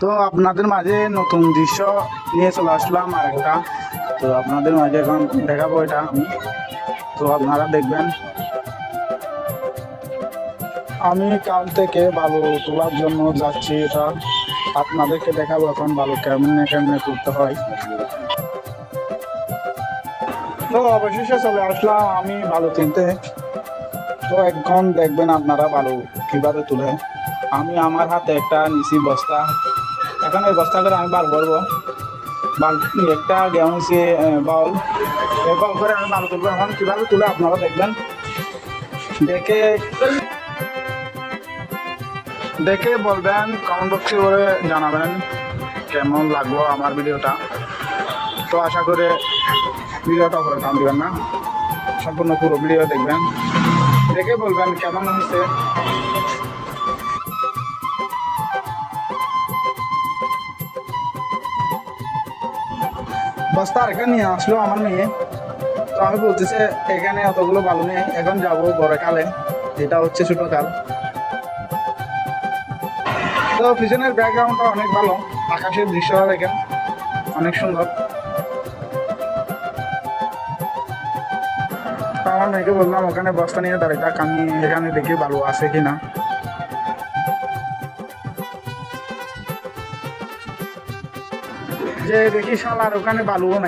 তো আপনাদের মাঝে নতুন দৃশ্য নিয়ে চলে আসলাম আর একটা। তো আপনাদের মাঝে এখন দেখাবো এটা আমি, তো আপনারা দেখবেন। আমি কাল থেকে বালু তোলার জন্য যাচ্ছি, এটা আপনাদেরকে দেখাবো এখন বালু কেমনে কেমনে তুলতে হয়। তো অবশেষে চলে আসলাম আমি বালু তুলতে। তো এখন দেখবেন আপনারা বালু কিভাবে তুলে। আমি আমার হাতে একটা নিচি বস্তা, এখন এই বস্তা করে আমি বাল ভরবো। বাল একটা গেম হচ্ছে বাউল, এই বাউল করে আমি বালু তুলবো। এখন কিভাবে তুলে আপনারা দেখবেন, দেখে দেখে বলবেন, কমেন্ট বক্সে করে জানাবেন কেমন লাগলো আমার ভিডিওটা। তো আশা করে ভিডিওটা করে কাম দিবেন না, সম্পূর্ণ পুরো ভিডিও দেখবেন, দেখে বলবেন কেমন হয়েছে। বস্তা আরেকটা নিয়ে আসলো আমার মেয়ে। তো আমি বলতেছে এখানে অতগুলো বালু নেই, এখন যাবো বড় কালে, এটা হচ্ছে ছোট কাল। তো পিছনের ব্যাকগ্রাউন্ডটা অনেক ভালো, আকাশের দৃশ্যটা দেখেন অনেক সুন্দর। তো আমার মেয়েকে বললাম ওখানে বস্তা নিয়ে দাঁড়িয়ে থাক, আমি এখানে দেখি বালু আছে কিনা। যে দেখি শালার ওখানে বালুও নাই।